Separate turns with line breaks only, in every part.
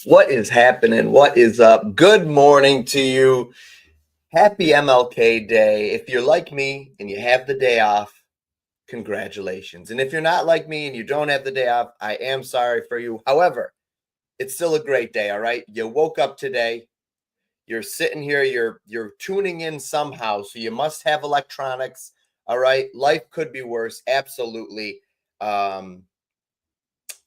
What is happening? What is up? Good morning to you. Happy MLK Day. If you're like me and you have the day off, congratulations. And if you're not like me and you don't have the day off, I am sorry for you. However, it's still a great day, all right? You woke up today. You're sitting here. You're tuning in somehow, so you must have electronics, all right? Life could be worse, absolutely.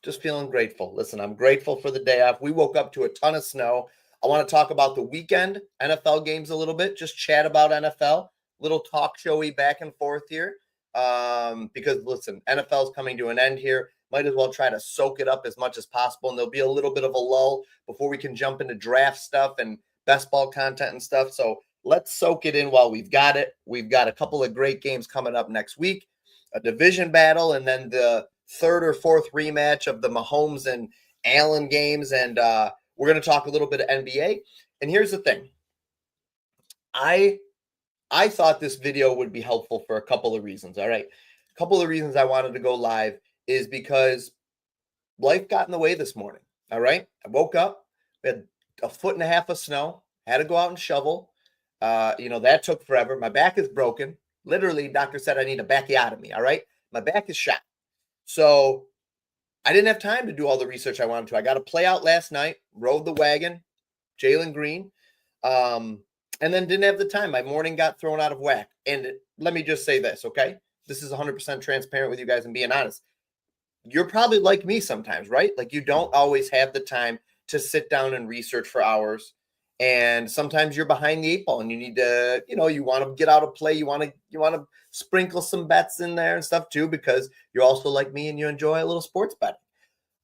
Just feeling grateful. Listen, I'm grateful for the day off. We woke up to a ton of snow. I want to talk about the weekend NFL games a little bit, just chat about NFL, little talk showy back and forth here. Because listen, NFL is coming to an end here. Might as well try to soak it up as much as possible. And there'll be a little bit of a lull before we can jump into draft stuff and best ball content and stuff. So let's soak it in while we've got it. We've got a couple of great games coming up next week, a division battle, and then the third or fourth rematch of the Mahomes and Allen games. And we're going to talk a little bit of NBA. And here's the thing. I thought this video would be helpful for a couple of reasons. All right. A couple of reasons I wanted to go live is because life got in the way this morning. All right. I woke up, we had 1.5 feet of snow, had to go out and shovel. That took forever. My back is broken. Literally, doctor said I need a bacchiotomy. All right. My back is shot. So I didn't have time to do all the research I wanted to. I got to play out last night, rode the wagon, Jalen Green, and then didn't have the time. My morning got thrown out of whack. And let me just say this, okay? This is 100% transparent with you guys and being honest. You're probably like me sometimes, right? Like you don't always have the time to sit down and research for hours. And sometimes you're behind the 8 ball and you need to, you want to get out of play. You want to sprinkle some bets in there and stuff too, because you're also like me and you enjoy a little sports betting.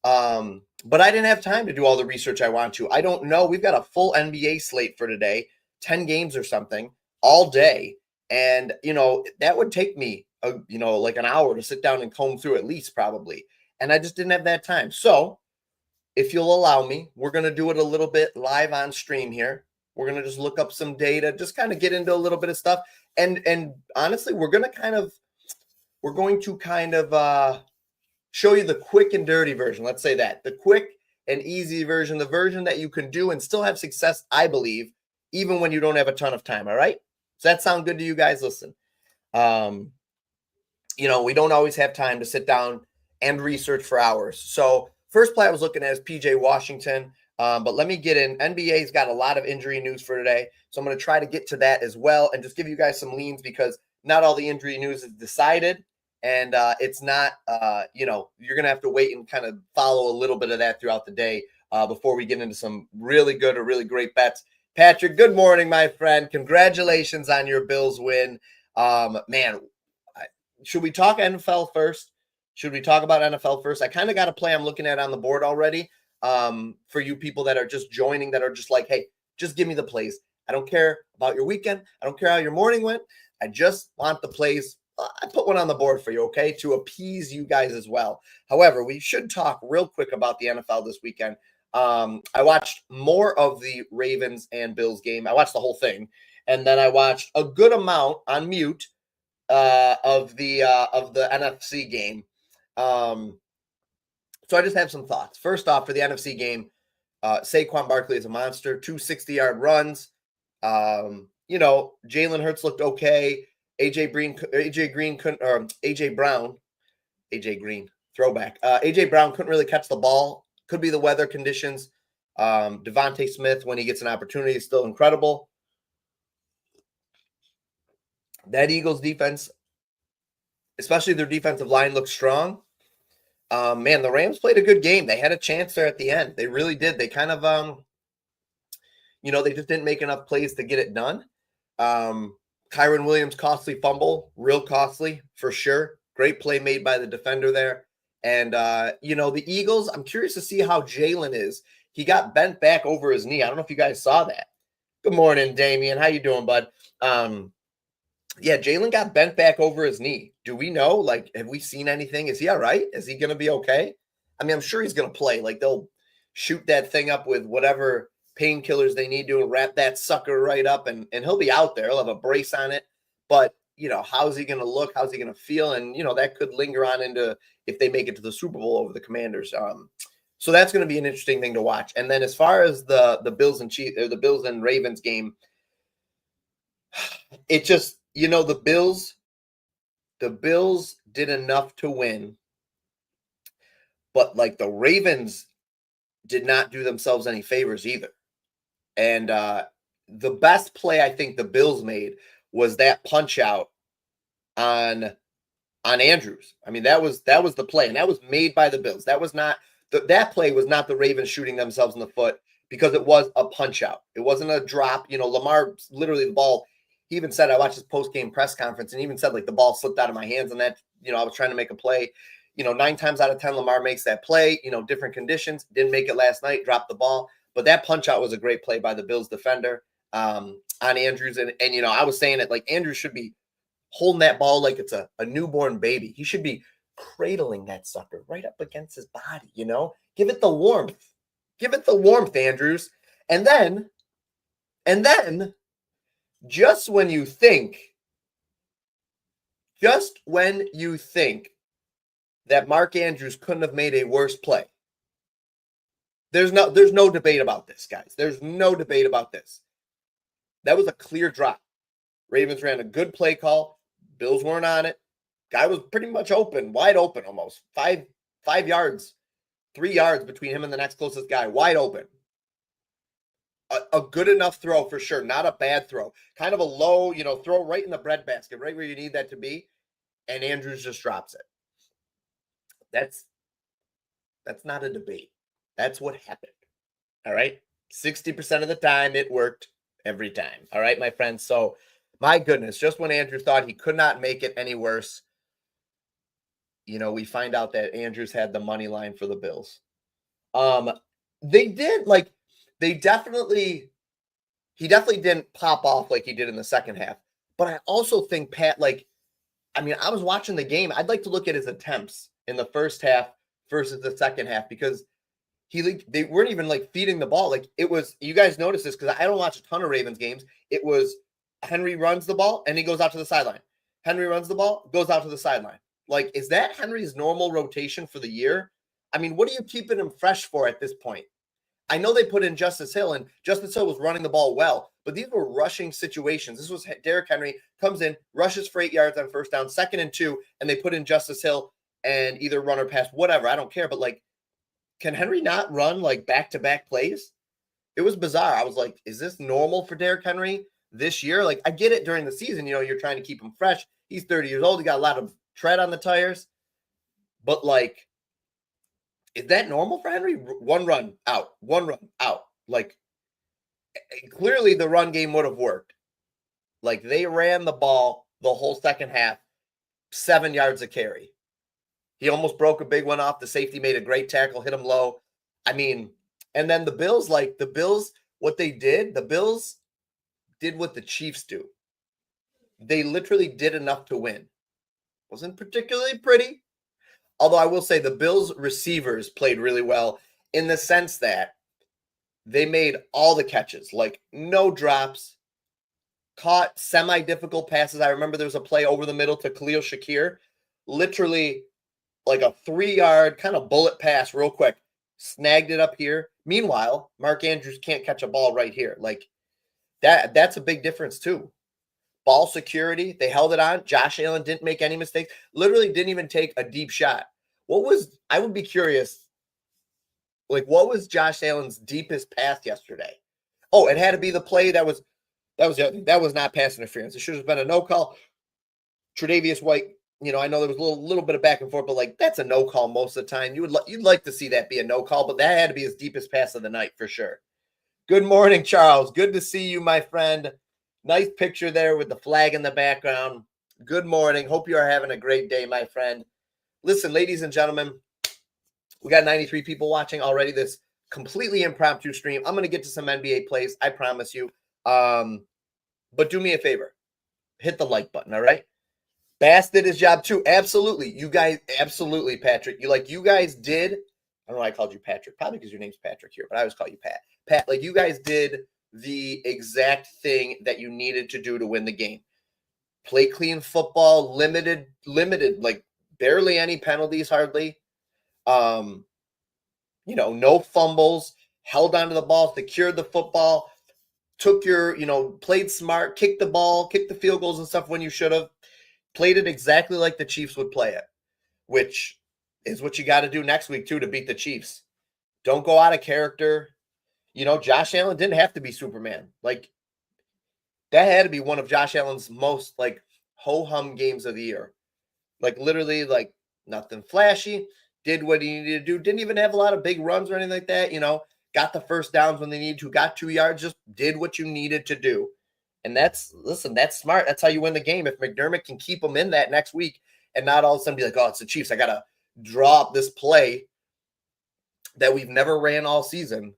But I didn't have time to do all the research I want to. I don't know. We've got a full NBA slate for today, 10 games or something all day. And, that would take me, like an hour to sit down and comb through at least probably. And I just didn't have that time. So if you'll allow me, we're going to do it a little bit live on stream here. We're going to just look up some data, just kind of get into a little bit of stuff. And honestly, we're going to kind of show you the quick and dirty version. Let's say that. The quick and easy version, the version that you can do and still have success, I believe, even when you don't have a ton of time. All right? Does that sound good to you guys? Listen, we don't always have time to sit down and research for hours. So first play I was looking at is PJ Washington. But let me get in. NBA's got a lot of injury news for today. So I'm going to try to get to that as well and just give you guys some leans because not all the injury news is decided. And it's not, you're going to have to wait and kind of follow a little bit of that throughout the day before we get into some really good or really great bets. Patrick, good morning, my friend. Congratulations on your Bills win. Should we talk NFL first? Should we talk about NFL first? I kind of got a play I'm looking at on the board already for you people that are just joining, that are just like, hey, just give me the plays. I don't care about your weekend. I don't care how your morning went. I just want the plays. I put one on the board for you, okay, to appease you guys as well. However, we should talk real quick about the NFL this weekend. I watched more of the Ravens and Bills game. I watched the whole thing. And then I watched a good amount on mute of the NFC game. So I just have some thoughts. First off, for the NFC game, Saquon Barkley is a monster. 260-yard runs. Jalen Hurts looked okay. AJ Green couldn't, or AJ Brown, AJ Green throwback. AJ Brown couldn't really catch the ball. Could be the weather conditions. Devontae Smith, when he gets an opportunity, is still incredible. That Eagles defense, especially their defensive line, looks strong. Man, the Rams played a good game. They had a chance there at the end. They really did. They kind of, they just didn't make enough plays to get it done. Kyron Williams, costly fumble, real costly for sure. Great play made by the defender there. And, the Eagles, I'm curious to see how Jalen is. He got bent back over his knee. I don't know if you guys saw that. Good morning, Damian. How you doing, bud? Yeah, Jalen got bent back over his knee. Do we know? Like, have we seen anything? Is he all right? Is he going to be okay? I mean, I'm sure he's going to play. Like, they'll shoot that thing up with whatever painkillers they need to and wrap that sucker right up, and he'll be out there. He'll have a brace on it. But, how's he going to look? How's he going to feel? And, that could linger on into if they make it to the Super Bowl over the Commanders. So that's going to be an interesting thing to watch. And then as far as the Bills and Ravens game, it just, the Bills did enough to win, but like the Ravens did not do themselves any favors either. And the best play I think the Bills made was that punch out on Andrews. I mean, that was the play, and that was made by the Bills. That was not that play was not the Ravens shooting themselves in the foot, because it was a punch out. It wasn't a drop. Lamar, literally the ball, he even said, I watched his post-game press conference, and he even said, like, the ball slipped out of my hands, and that, I was trying to make a play. 9 times out of 10, Lamar makes that play, different conditions. Didn't make it last night, dropped the ball. But that punch out was a great play by the Bills defender on Andrews. And I was saying it, like, Andrews should be holding that ball like it's a newborn baby. He should be cradling that sucker right up against his body, Give it the warmth. Give it the warmth, Andrews. And then, just when you think that Mark Andrews couldn't have made a worse play, there's no debate about this, guys. There's no debate about this. That was a clear drop. Ravens ran a good play call. Bills weren't on it. Guy was pretty much open, wide open almost. 5 yards, 3 yards between him and the next closest guy, wide open. A good enough throw for sure, not a bad throw. Kind of a low, throw right in the breadbasket, right where you need that to be, and Andrews just drops it. That's not a debate. That's what happened. All right? 60% of the time, it worked every time. All right, my friends? So, my goodness, just when Andrews thought he could not make it any worse, we find out that Andrews had the money line for the Bills. He definitely didn't pop off like he did in the second half. But I also think I was watching the game. I'd like to look at his attempts in the first half versus the second half, because they weren't even feeding the ball. It was, you guys notice this because I don't watch a ton of Ravens games. It was Henry runs the ball and he goes out to the sideline. Henry runs the ball, goes out to the sideline. Is that Henry's normal rotation for the year? I mean, what are you keeping him fresh for at this point? I know they put in Justice Hill, and Justice Hill was running the ball well, but these were rushing situations. This was Derrick Henry comes in, rushes for 8 yards on first down, 2nd and 2, and they put in Justice Hill and either run or pass, whatever. I don't care, but can Henry not run back-to-back plays? It was bizarre. I was like, is this normal for Derrick Henry this year? I get it during the season, you're trying to keep him fresh. He's 30 years old. He got a lot of tread on the tires. But is that normal for Henry? One run out. Clearly the run game would have worked. They ran the ball the whole second half, 7 yards a carry. He almost broke a big one off. The safety made a great tackle, hit him low. I mean, and then the Bills, what they did, the Bills did what the Chiefs do. They literally did enough to win. Wasn't particularly pretty. Although I will say the Bills receivers played really well in the sense that they made all the catches, no drops, caught semi-difficult passes. I remember there was a play over the middle to Khalil Shakir. Literally, like a 3-yard kind of bullet pass real quick, snagged it up here. Meanwhile, Mark Andrews can't catch a ball right here. Like that's a big difference too. Ball security, they held it on. Josh Allen didn't make any mistakes. Literally didn't even take a deep shot. I would be curious, like what was Josh Allen's deepest pass yesterday? Oh, it had to be the play that was not pass interference. It should have been a no call. Tre'Davious White, I know there was a little bit of back and forth, but like that's a no call most of the time. You'd like to see that be a no call, but that had to be his deepest pass of the night for sure. Good morning, Charles. Good to see you, my friend. Nice picture there with the flag in the background. Good morning. Hope you are having a great day, my friend. Listen, ladies and gentlemen, we got 93 people watching already. This completely impromptu stream. I'm going to get to some NBA plays, I promise you. But do me a favor. Hit the like button, all right? Bass did his job too. Absolutely. You guys, absolutely, Patrick. You guys did. I don't know why I called you Patrick. Probably because your name's Patrick here, but I always call you Pat. Pat, like you guys did the exact thing that you needed to do to win the game. Play clean football, limited, like barely any penalties, hardly. No fumbles, held onto the ball, secured the football, took your, played smart, kicked the ball, kicked the field goals and stuff when you should have. Played it exactly like the Chiefs would play it, which is what you got to do next week too to beat the Chiefs. Don't go out of character. Josh Allen didn't have to be Superman. Like that had to be one of Josh Allen's most like ho-hum games of the year. Like literally like nothing flashy, did what he needed to do. Didn't even have a lot of big runs or anything like that. Got the first downs when they needed to, got 2 yards, just did what you needed to do. And that's smart. That's how you win the game. If McDermott can keep them in that next week and not all of a sudden be like, oh, it's the Chiefs. I got to draw up this play that we've never ran all season.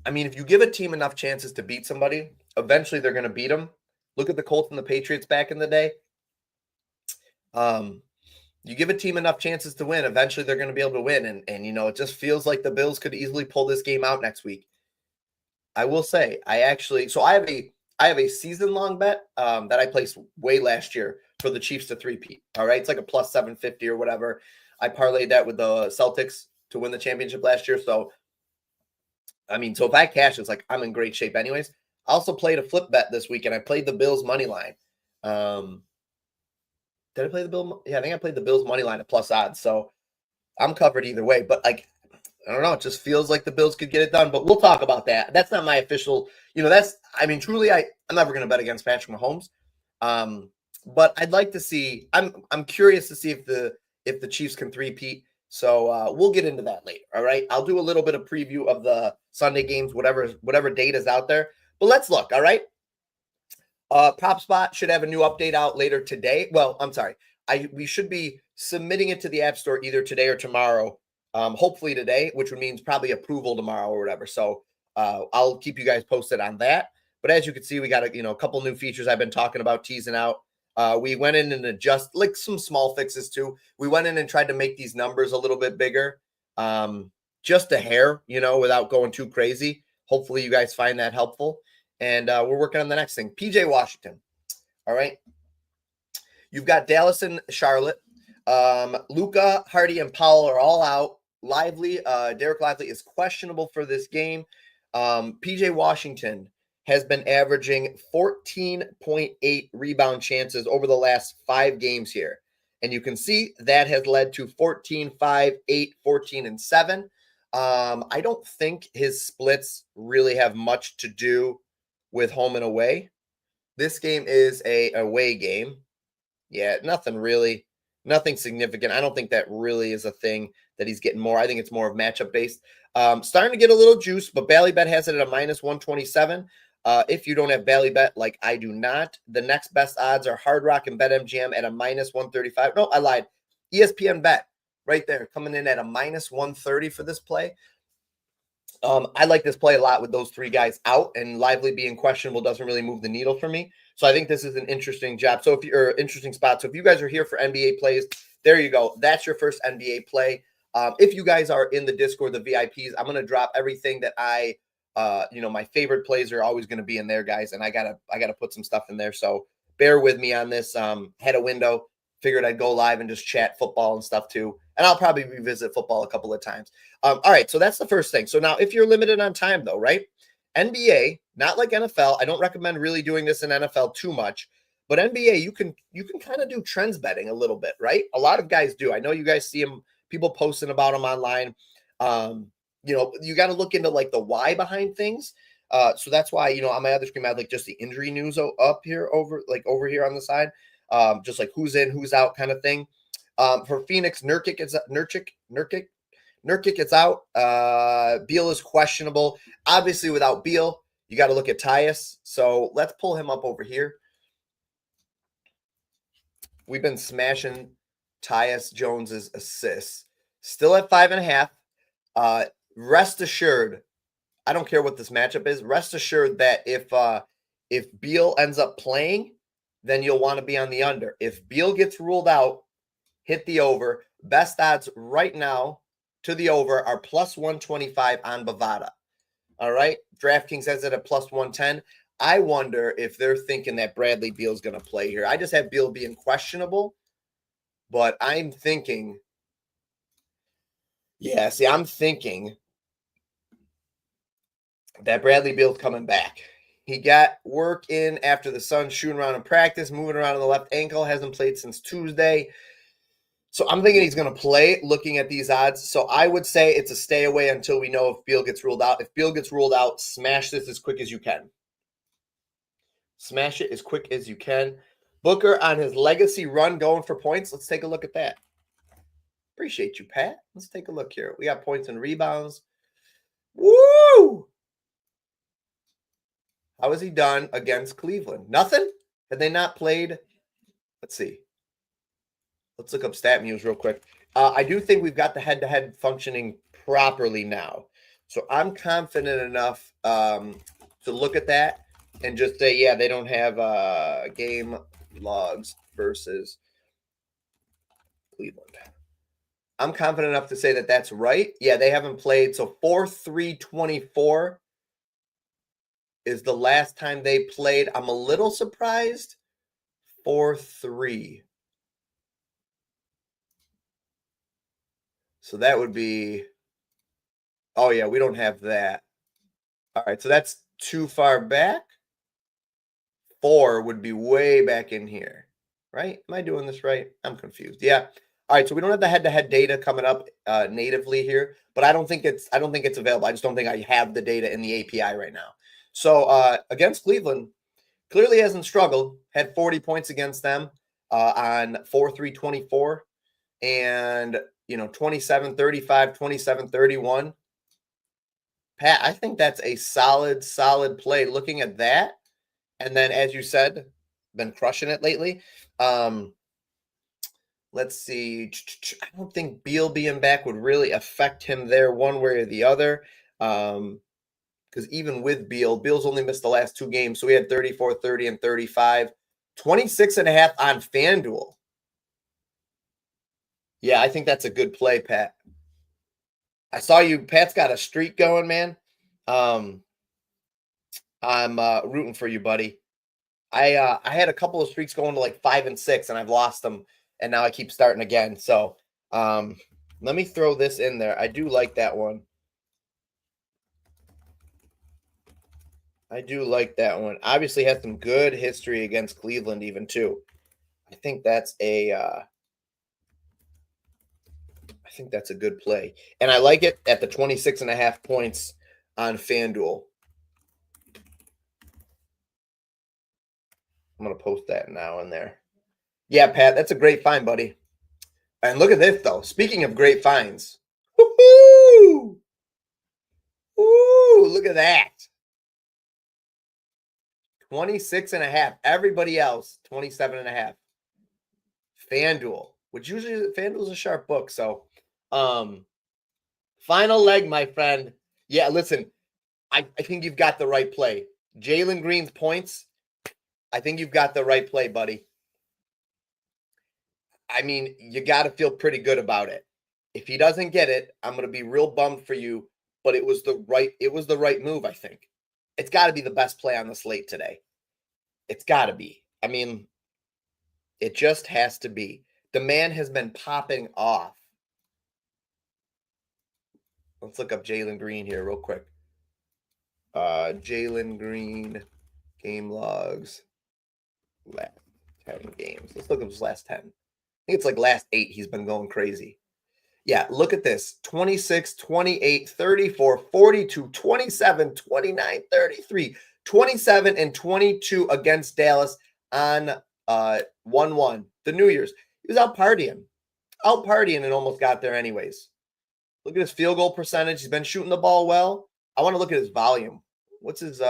I mean, if you give a team enough chances to beat somebody, eventually they're going to beat them. Look at the Colts and the Patriots back in the day. You give a team enough chances to win, eventually they're going to be able to win. And it just feels like the Bills could easily pull this game out next week. I will say, I have a season-long bet that I placed way last year for the Chiefs to three-peat. All right, it's like a plus 750 or whatever. I parlayed that with the Celtics to win the championship last year. So, so if I cash, it's like I'm in great shape anyways. I also played a flip bet this week, and I played the Bills money line. Did I play the Bills? Yeah, I think I played the Bills money line at plus odds. So I'm covered either way. But like, I don't know. It just feels like the Bills could get it done. But we'll talk about that. That's not my official. Truly, I'm never going to bet against Patrick Mahomes. But I'd like to see. I'm curious to see if the Chiefs can three-peat. So we'll get into that later. All right. I'll do a little bit of preview of the Sunday games, whatever date is out there. But let's look. All right. PropsBot should have a new update out later today. Well, I'm sorry. We should be submitting it to the App Store either today or tomorrow. Hopefully today, which would means probably approval tomorrow or whatever. So I'll keep you guys posted on that. But as you can see, we got a couple new features I've been talking about, teasing out. We went in and adjust like some small fixes too. We went in and tried to make these numbers a little bit bigger, just a hair, without going too crazy. Hopefully you guys find that helpful. And we're working on the next thing. PJ Washington. All right. You've got Dallas and Charlotte. Luka, Hardy, and Powell are all out. Derek Lively is questionable for this game. PJ Washington has been averaging 14.8 rebound chances over the last 5 games here. And you can see that has led to 14, 5, 8, 14, and 7. I don't think his splits really have much to do with home and away. This game is a away game. Yeah, nothing significant. I don't think that really is a thing that he's getting more. I think it's more of matchup based. Starting to get a little juice, but Ballybet has it at a minus 127. If you don't have Ballybet, like I do not, the next best odds are Hard Rock and BetMGM at a minus 135. No, I lied. ESPN Bet right there coming in at a minus 130 for this play. I like this play a lot with those 3 guys out, and Lively being questionable doesn't really move the needle for me. So I think this is an interesting job. So interesting spot. So if you guys are here for NBA plays, there you go. That's your first NBA play. If you guys are in the Discord, the VIPs, I'm going to drop everything that my favorite plays are always going to be in there, guys. And I gotta put some stuff in there. So bear with me on this. Had a window, figured I'd go live and just chat football and stuff too. And I'll probably revisit football a couple of times. All right, so that's the first thing. So now if you're limited on time though, right? NBA, not like NFL. I don't recommend really doing this in NFL too much, but NBA, you can kind of do trends betting a little bit, right? A lot of guys do. I know you guys see them, people posting about them online. You got to look into like the why behind things. So that's why, on my other screen, I have like just the injury news up here over here on the side, just like who's in, who's out kind of thing. For Phoenix, Nurkic is out. Beal is questionable. Obviously, without Beal, you got to look at Tyus. So let's pull him up over here. We've been smashing Tyus Jones's assists. Still at 5.5. Rest assured, I don't care what this matchup is. Rest assured that if Beal ends up playing, then you'll want to be on the under. If Beal gets ruled out, hit the over. Best odds right now to the over are plus 125 on Bovada. All right. DraftKings has it at plus 110. I wonder if they're thinking that Bradley Beal's going to play here. I just have Beal being questionable, but I'm thinking, I'm thinking that Bradley Beal's coming back. He got work in after the Suns, shooting around in practice, moving around on the left ankle, hasn't played since Tuesday. So I'm thinking he's going to play looking at these odds. So I would say it's a stay away until we know if Beal gets ruled out. If Beal gets ruled out, smash this as quick as you can. Smash it as quick as you can. Booker on his legacy run going for points. Let's take a look at that. Appreciate you, Pat. Let's take a look here. We got points and rebounds. Woo! How has he done against Cleveland? Nothing? Had they not played? Let's see. Let's look up StatMuse real quick. I do think we've got the head-to-head functioning properly now. So I'm confident enough to look at that and just say, yeah, they don't have game logs versus Cleveland. I'm confident enough to say that that's right. Yeah, they haven't played. So 4-3-24 is the last time they played. I'm a little surprised. 4-3. So that would be, oh yeah, we don't have that. All right, so that's too far back. 4 would be way back in here, right? Am I doing this right? I'm confused. Yeah. All right, so we don't have the head-to-head data coming up natively here, but I don't think it's available. I just don't think I have the data in the API right now. So against Cleveland, clearly hasn't struggled. Had 40 points against them on 4-3-24 and 27-35, 27-31. Pat, I think that's a solid play looking at that. And then, as you said, been crushing it lately. Let's see. I don't think Beal being back would really affect him there one way or the other. Because even with Beal's only missed the last 2 games. So we had 34, 30, and 35. 26.5 on FanDuel. Yeah, I think that's a good play, Pat. I saw you. Pat's got a streak going, man. I'm rooting for you, buddy. I had a couple of streaks going to like 5 and 6, and I've lost them, and now I keep starting again. So let me throw this in there. I do like that one. Obviously has some good history against Cleveland even too. I think that's a good play. And I like it at the 26.5 points on FanDuel. I'm going to post that now in there. Yeah, Pat, that's a great find, buddy. And look at this, though. Speaking of great finds. Woo-hoo! Ooh, look at that. 26.5. Everybody else, 27.5. FanDuel, which usually FanDuel's a sharp book. So, final leg, my friend. Yeah, listen, I think you've got the right play. Jalen Green's points. I think you've got the right play, buddy. I mean, you got to feel pretty good about it. If he doesn't get it, I'm going to be real bummed for you, but it was the right move, I think. It's got to be the best play on the slate today. It's got to be. I mean, It just has to be. The man has been popping off. Let's look up Jalen Green here real quick. Jalen Green game logs last 10 games. Let's look at his last 10. I think it's like last 8 he's been going crazy. Yeah, look at this. 26, 28, 34, 42, 27, 29, 33, 27, and 22 against Dallas on 1-1, the New Year's. He was out partying and almost got there anyways. Look at his field goal percentage. He's been shooting the ball well. I want to look at his volume. What's his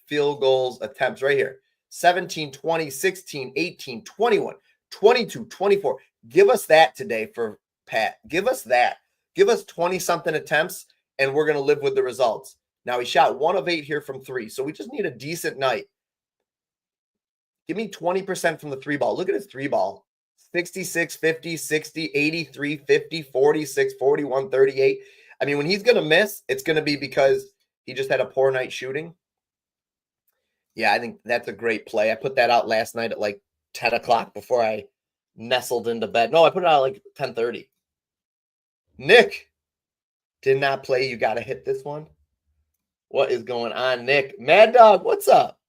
field goals attempts right here? 17, 20, 16, 18, 21, 22, 24. Give us that today for Pat. Give us that. Give us 20-something attempts, and we're going to live with the results. Now, he shot 1 of 8 here from 3, so we just need a decent night. Give me 20% from the 3 ball. Look at his 3 ball. 66, 50, 60, 83, 50, 46, 41, 38. I mean, when he's going to miss, it's going to be because he just had a poor night shooting. Yeah, I think that's a great play. I put that out last night at like 10 o'clock before I nestled into bed. No, I put it out at like 10:30. Nick did not play. You got to hit this one. What is going on, Nick? Mad Dog, what's up?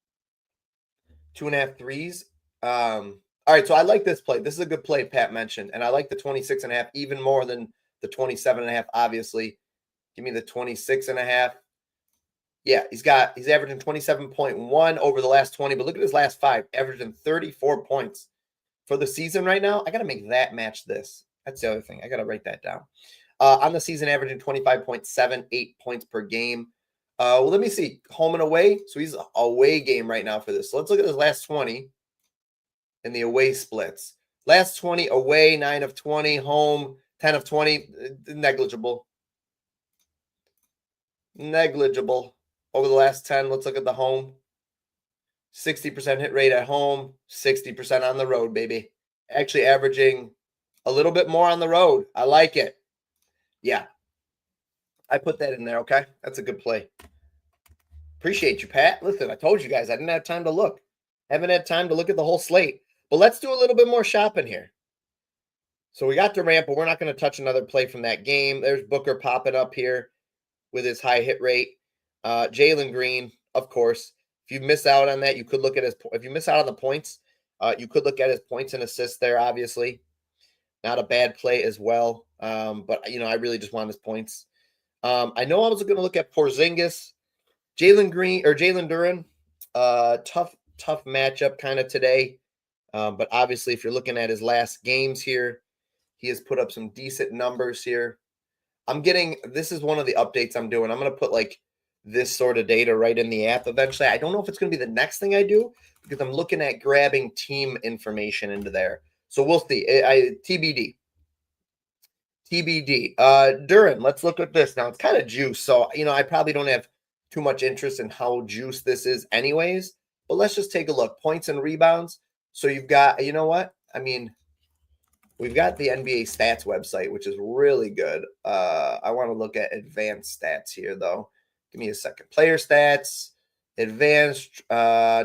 2.5 threes. All right, so I like this play. This is a good play Pat mentioned, and I like the 26.5 even more than the 27.5, obviously. Give me the 26.5. Yeah, he's averaging 27.1 over the last 20, but look at his last 5, averaging 34 points. For the season right now, I got to make that match this. That's the other thing. I got to write that down. On the season, averaging 25.78 points per game. Well, let me see. Home and away. So he's away game right now for this. So let's look at his last 20 in the away splits. Last 20 away, 9 of 20, home, 10 of 20, negligible. Negligible. Over the last 10, let's look at the home. 60% hit rate at home, 60% on the road, baby. Actually averaging a little bit more on the road. I like it. Yeah. I put that in there, okay? That's a good play. Appreciate you, Pat. Listen, I told you guys I didn't have time to look. Haven't had time to look at the whole slate. But let's do a little bit more shopping here. So we got Durant, but we're not going to touch another play from that game. There's Booker popping up here with his high hit rate. Jalen Green, of course. If you miss out on that, you could look at if you miss out on the points, you could look at his points and assists there, obviously. Not a bad play as well. But, I really just want his points. I know I was going to look at Porzingis, Jalen Duren. Tough matchup kind of today. But obviously, if you're looking at his last games here, he has put up some decent numbers here. This is one of the updates I'm doing. I'm going to put like this sort of data right in the app eventually. I don't know if it's going to be the next thing I do because I'm looking at grabbing team information into there. So we'll see. TBD. Duren, let's look at this. Now it's kind of juice. So, I probably don't have too much interest in how juice this is anyways, but let's just take a look. Points and rebounds. So you've got, you know what? We've got the NBA stats website, which is really good. I want to look at advanced stats here, though. Give me a second. Player stats, advanced. I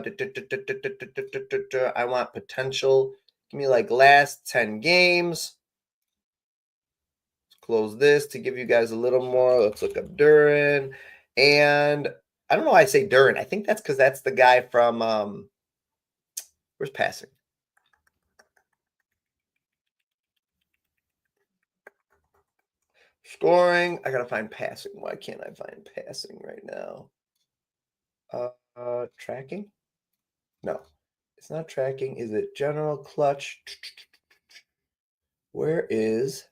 want potential. Give me like last 10 games. Let's close this to give you guys a little more. Let's look up Duren. And I don't know why I say Duren. I think that's because that's the guy from where's passing? Scoring. I gotta find passing. Why can't I find passing right now? Tracking? No, it's not tracking. Is it general clutch? Where is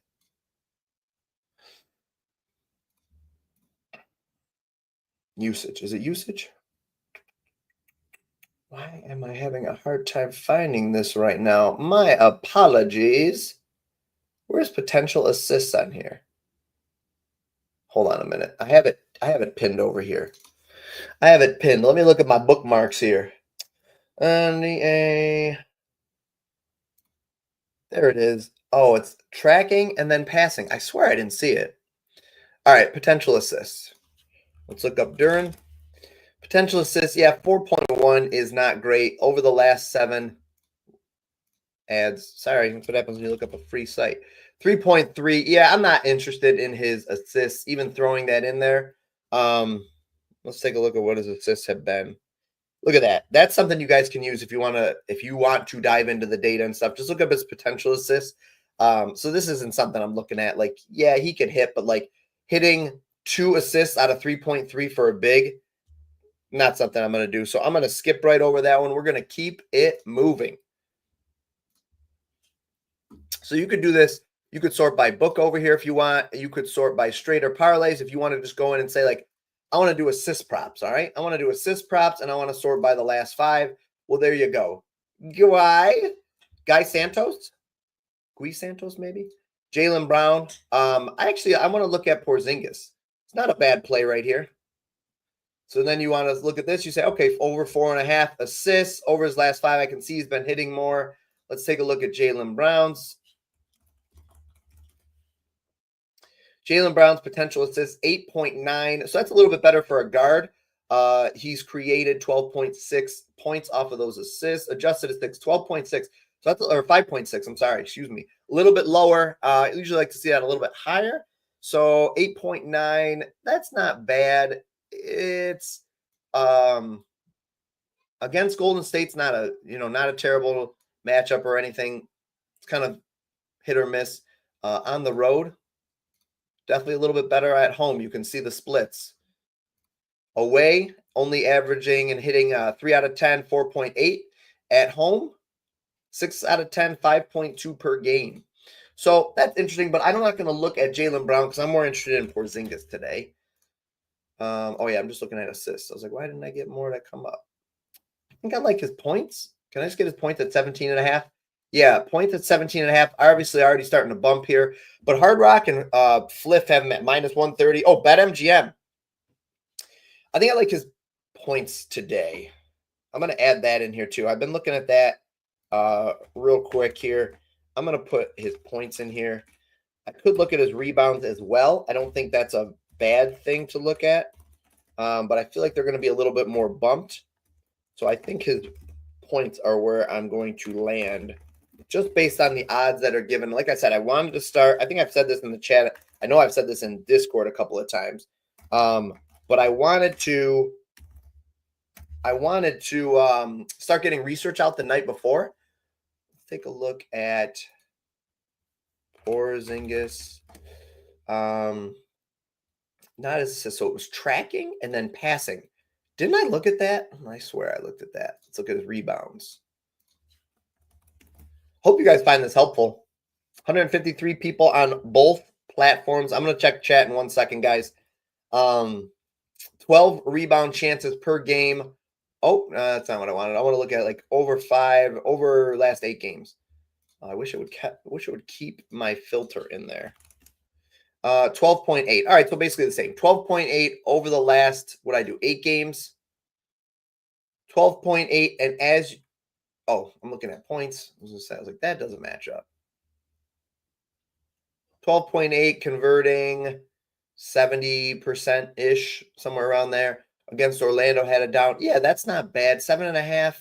usage? Is it usage? Why am I having a hard time finding this right now? My apologies. Where's potential assists on here? Hold on a minute. I have it pinned over here. I have it pinned. Let me look at my bookmarks here. NBA. There it is. Oh, it's tracking and then passing. I swear I didn't see it. All right, potential assists. Let's look up Duren. Potential assists, yeah, 4.1 is not great. Over the last 7, ads. Sorry, that's what happens when you look up a free site. 3.3. Yeah, I'm not interested in his assists, even throwing that in there. Let's take a look at what his assists have been. Look at that. That's something you guys can use if you want to dive into the data and stuff. Just look up his potential assists. So this isn't something I'm looking at. Like, yeah, he could hit, but like hitting 2 assists out of 3.3 for a big, not something I'm going to do. So I'm going to skip right over that one. We're going to keep it moving. So you could do this. You could sort by book over here if you want. You could sort by straight or parlays if you want to just go in and say, like, I want to do assist props. All right. I want to do assist props and I want to sort by the last 5. Well, there you go. Guy Santos? Gui Santos, maybe? Jaylen Brown. I want to look at Porzingis. It's not a bad play right here. So then you want to look at this. You say, okay, over 4.5 assists. Over his last 5, I can see he's been hitting more. Let's take a look at Jaylen Brown's. Jaylen Brown's potential assists, 8.9. So that's a little bit better for a guard. He's created 12.6 points off of those assists. Adjusted assists, 12.6. So that's, or 5.6. I'm sorry, excuse me. A little bit lower. I usually like to see that a little bit higher. So 8.9. That's not bad. It's against Golden State's not a terrible matchup or anything. It's kind of hit or miss. On the road, definitely a little bit better at home. You can see the splits. Away, only averaging and hitting 3 out of 10, 4.8. At home, 6 out of 10, 5.2 per game. So that's interesting, but I'm not going to look at Jaylen Brown because I'm more interested in Porzingis today. Oh, yeah, I'm just looking at assists. I was like, why didn't I get more that come up? I think I like his points. Can I just get his points at 17.5? Yeah, points at 17.5. Obviously, already starting to bump here. But Hard Rock and Fliff have him at minus 130. Oh, BetMGM. I think I like his points today. I'm going to add that in here too. I've been looking at that real quick here. I'm going to put his points in here. I could look at his rebounds as well. I don't think that's a bad thing to look at. But I feel like they're going to be a little bit more bumped. So I think his points are where I'm going to land just based on the odds that are given. Like I said, I wanted to start. I think I've said this in the chat. I know I've said this in Discord a couple of times. But I wanted to start getting research out the night before. Let's take a look at Porzingis. Not as so it was tracking and then passing. Didn't I look at that? I swear I looked at that. Let's look at his rebounds. Hope you guys find this helpful. 153 people on both platforms. I'm going to check chat in 1 second, guys. 12 rebound chances per game. Oh, that's not what I wanted. I want to look at like over last 8 games. I wish it would keep my filter in there. 12.8. All right, so basically the same. 12.8 over the last, 8 games. 12.8, and I'm looking at points. I was like, that doesn't match up. 12.8 converting 70%-ish, somewhere around there. Against Orlando, had it down. Yeah, that's not bad. 7.5.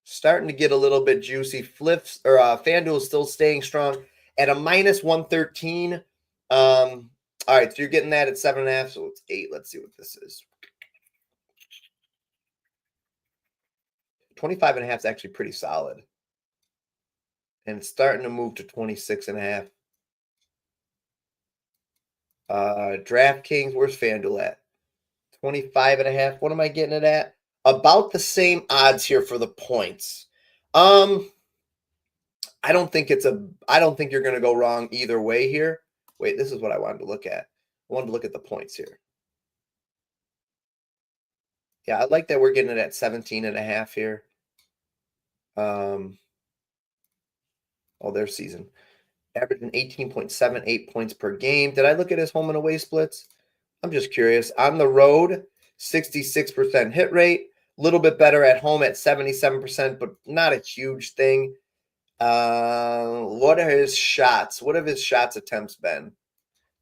Starting to get a little bit juicy. Flips or FanDuel is still staying strong at a minus 113. All right, so you're getting that at 7.5. So it's 8. Let's see what this is. 25.5 is actually pretty solid. And it's starting to move to 26.5. DraftKings, where's FanDuel at? 25.5. What am I getting it at? About the same odds here for the points. I don't think you're going to go wrong either way here. Wait, this is what I wanted to look at. I wanted to look at the points here. Yeah, I like that we're getting it at 17.5 here. Their season. Averaging 18.78 points per game. Did I look at his home and away splits? I'm just curious. On the road, 66% hit rate. A little bit better at home at 77%, but not a huge thing. What are his shots? What have his shots attempts been?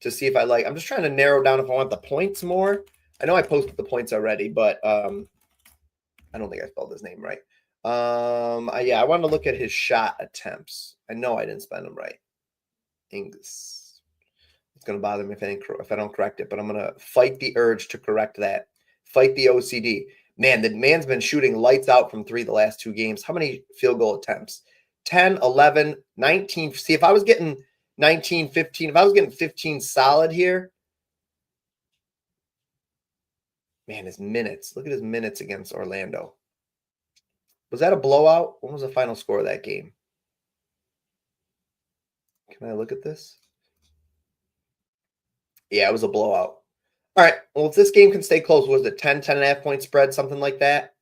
To see if I like. I'm just trying to narrow down if I want the points more. I know I posted the points already, but I don't think I spelled his name right. Yeah, I want to look at his shot attempts. I know I didn't spend them right. English. It's gonna bother me if I don't correct it, but I'm gonna fight the urge to correct that. Fight the OCD. Man, the man's been shooting lights out from three the last two games. How many field goal attempts? 10, 11, 19. See, if I was getting 19, 15, if I was getting 15 solid here, man, his minutes. Look at his minutes against Orlando. Was that a blowout? What was the final score of that game? Can I look at this? Yeah, it was a blowout. All right. Well, if this game can stay close, was it 10, 10 and a half point spread, something like that?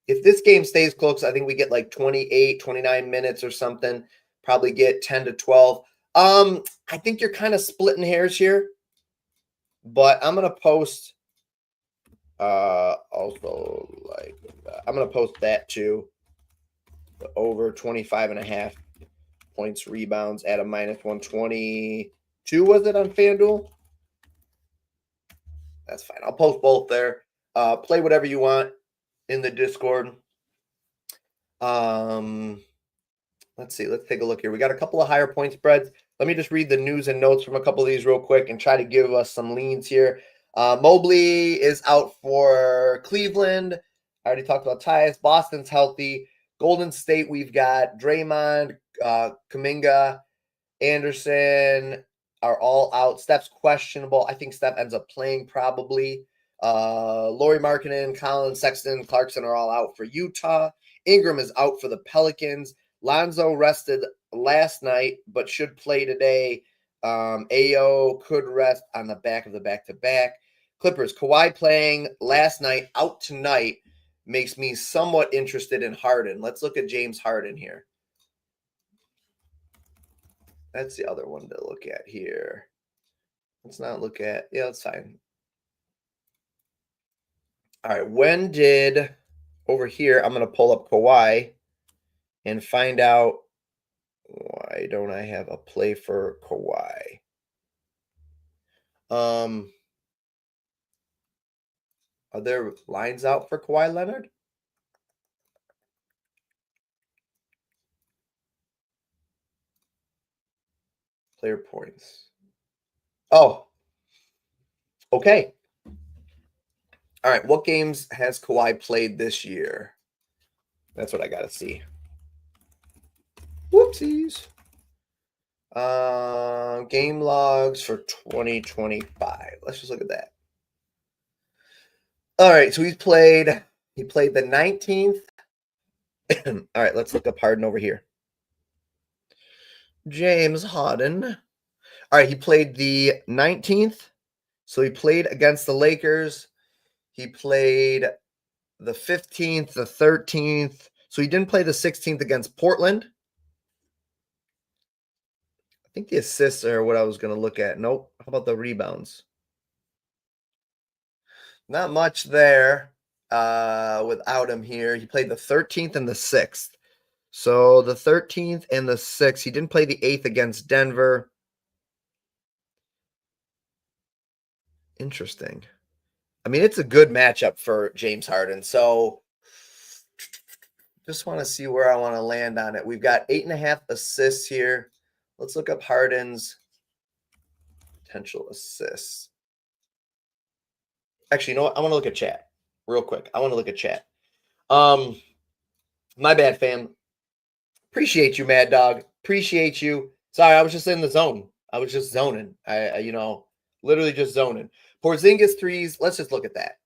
If this game stays close, I think we get like 28, 29 minutes or something. Probably get 10 to 12. I think you're kind of splitting hairs here, but I'm gonna post also like I'm gonna post that too. The over 25 and a half points rebounds at a minus 122. Was it on FanDuel? That's fine. I'll post both there. Play whatever you want in the Discord. Let's see. Let's take a look here. We got a couple of higher point spreads. Let me just read the news and notes from a couple of these real quick and try to give us some leans here. Mobley is out for Cleveland. I already talked about Tyus. Boston's healthy. Golden State, we've got Draymond, Kuminga, Anderson are all out. Steph's questionable. I think Steph ends up playing probably. Lauri Markkanen, Collins, Sexton, Clarkson are all out for Utah. Ingram is out for the Pelicans. Lonzo rested last night, but should play today. Ayo could rest on the back of the back-to-back. Clippers, Kawhi playing last night, out tonight, makes me somewhat interested in Harden. Let's look at James Harden here. That's the other one to look at here. Let's not look at, yeah, that's fine. All right, when did, over here, I'm going to pull up Kawhi and find out, why don't I have a play for Kawhi? Are there lines out for Kawhi Leonard? Player points. Oh, okay. All right, what games has Kawhi played this year? That's what I got to see. Whoopsies. Game logs for 2025. Let's just look at that. All right, so he played the 19th. All right, let's look up Harden over here. James Harden. All right, he played the 19th. So he played against the Lakers. He played the 15th, the 13th. So he didn't play the 16th against Portland. I think the assists are what I was going to look at. Nope. How about the rebounds? Not much there without him here. He played the 13th and the 6th. So the 13th and the 6th. He didn't play the 8th against Denver. Interesting. I mean, it's a good matchup for James Harden. So just want to see where I want to land on it. We've got 8.5 assists here. Let's look up Harden's potential assists. Actually, you know what? I want to look at chat real quick. I want to look at chat. My bad, fam. Appreciate you, Mad Dog. Appreciate you. Sorry, I was just in the zone. I was just zoning. I literally just zoning. Porzingis threes. Let's just look at that.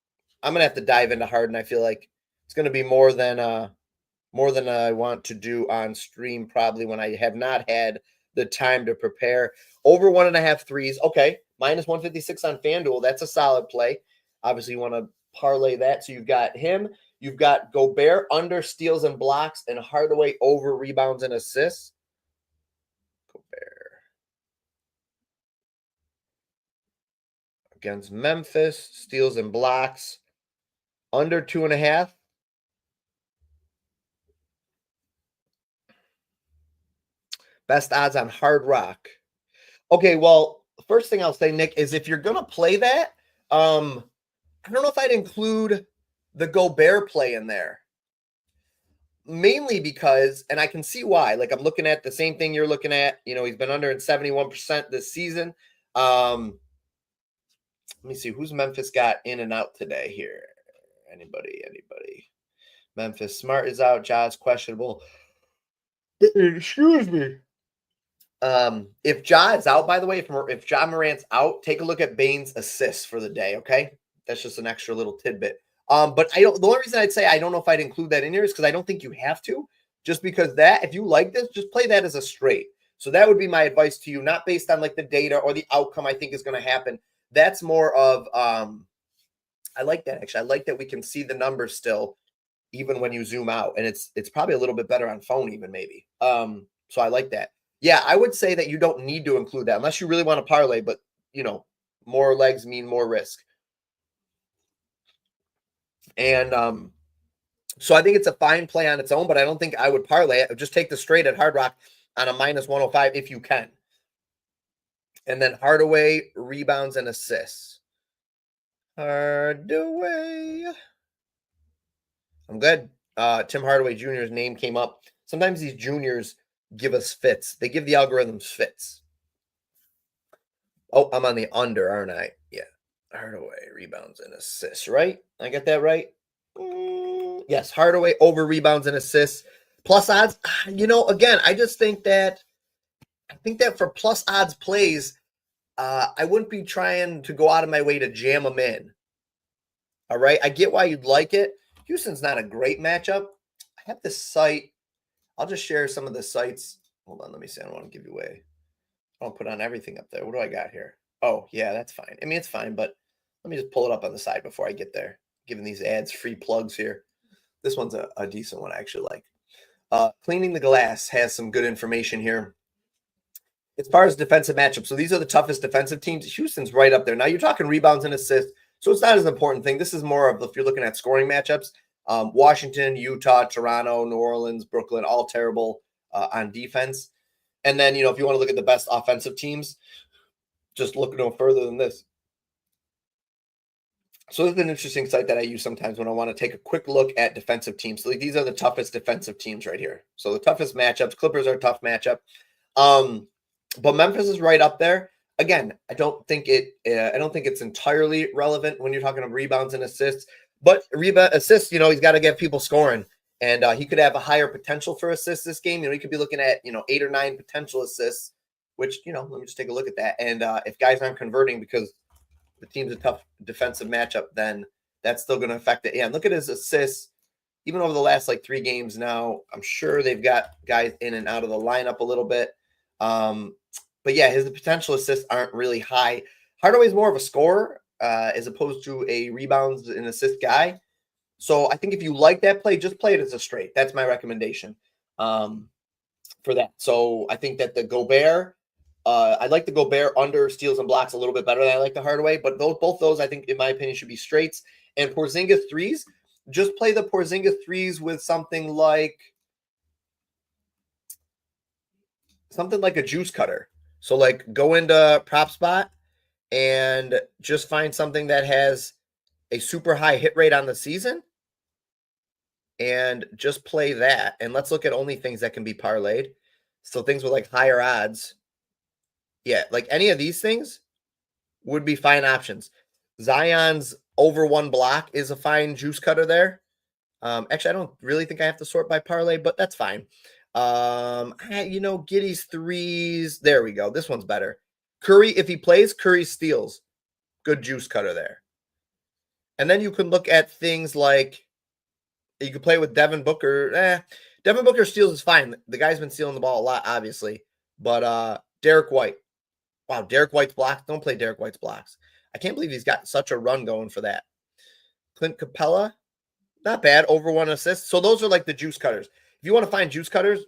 I'm gonna have to dive into Harden. I feel like it's gonna be more than I want to do on stream, probably when I have not had the time to prepare. Over 1.5 threes. Okay, minus 156 on FanDuel. That's a solid play. Obviously, you want to parlay that. So you've got him. You've got Gobert under steals and blocks, and Hardaway over rebounds and assists. Gobert against Memphis, steals and blocks, under 2.5. Best odds on Hard Rock. Okay, well, first thing I'll say, Nick, is if you're gonna play that, I don't know if I'd include the Gobert play in there. mainly because, and I can see why. Like, I'm looking at the same thing you're looking at. He's been under at 71% this season. Let me see who's Memphis got in and out today here. Anybody? Memphis Smart is out. Ja's questionable. Excuse me. If Ja is out, by the way, if Ja Morant's out, take a look at Bane's assists for the day. Okay, that's just an extra little tidbit. But I don't. The only reason I'd say I don't know if I'd include that in here is because I don't think you have to. Just because that, if you like this, just play that as a straight. So that would be my advice to you, not based on like the data or the outcome I think is going to happen. That's more of I like that actually. I like that we can see the numbers still, even when you zoom out, and it's probably a little bit better on phone, even maybe. So I like that. Yeah, I would say that you don't need to include that unless you really want to parlay, but more legs mean more risk. And so I think it's a fine play on its own, but I don't think I would parlay it. Just take the straight at Hard Rock on a -105 if you can. And then Hardaway rebounds and assists. Hardaway. I'm good. Tim Hardaway Jr.'s name came up. Sometimes these juniors give us fits. They give the algorithms fits. Oh, I'm on the under, aren't I? Yeah. Hardaway rebounds and assists, right? I get that right? Yes, Hardaway over rebounds and assists. Plus odds, again, I think that for plus odds plays, I wouldn't be trying to go out of my way to jam them in. All right. I get why you'd like it. Houston's not a great matchup. I have this site. I'll just share some of the sites. Hold on. Let me see. I don't want to give you away. I'll put on everything up there. What do I got here? Oh, yeah, that's fine. I mean, it's fine, but let me just pull it up on the side before I get there. Giving these ads free plugs here. This one's a decent one I actually like. Cleaning the Glass has some good information here. As far as defensive matchups, so these are the toughest defensive teams. Houston's right up there. Now you're talking rebounds and assists, so it's not as important thing. This is more of if you're looking at scoring matchups. Washington, Utah, Toronto, New Orleans, Brooklyn, all terrible on defense. And then, if you want to look at the best offensive teams, just look no further than this. So this is an interesting site that I use sometimes when I want to take a quick look at defensive teams. So these are the toughest defensive teams right here. So the toughest matchups. Clippers are a tough matchup. But Memphis is right up there. Again, I don't think it's entirely relevant when you're talking about rebounds and assists. But assists, he's got to get people scoring. And he could have a higher potential for assists this game. He could be looking at, 8 or 9 potential assists, which, let me just take a look at that. And if guys aren't converting because the team's a tough defensive matchup, then that's still going to affect it. Yeah, and look at his assists. Even over the last 3 games now, I'm sure they've got guys in and out of the lineup a little bit. But yeah, his potential assists aren't really high. Hardaway's more of a scorer as opposed to a rebounds and assist guy. So I think if you like that play, just play it as a straight. That's my recommendation for that. So I think that the Gobert, I like the Gobert under steals and blocks a little bit better than I like the Hardaway. But both those, I think, in my opinion, should be straights. And Porzingis threes, just play the Porzingis threes with something like a juice cutter. So go into PropsBot and just find something that has a super high hit rate on the season and just play that. And let's look at only things that can be parlayed. So things with higher odds. Yeah, any of these things would be fine options. Zion's over 1 block is a fine juice cutter there. Actually, I don't really think I have to sort by parlay, but that's fine. Giddey's threes. There we go. This one's better. Curry, if he plays, Curry steals. Good juice cutter there. And then you can look at things like you could play with Devin Booker. Devin Booker steals is fine. The guy's been stealing the ball a lot, obviously. But Derek White. Wow, Derek White's blocks. Don't play Derek White's blocks. I can't believe he's got such a run going for that. Clint Capella. Not bad. Over 1 assist. So those are the juice cutters. If you want to find juice cutters,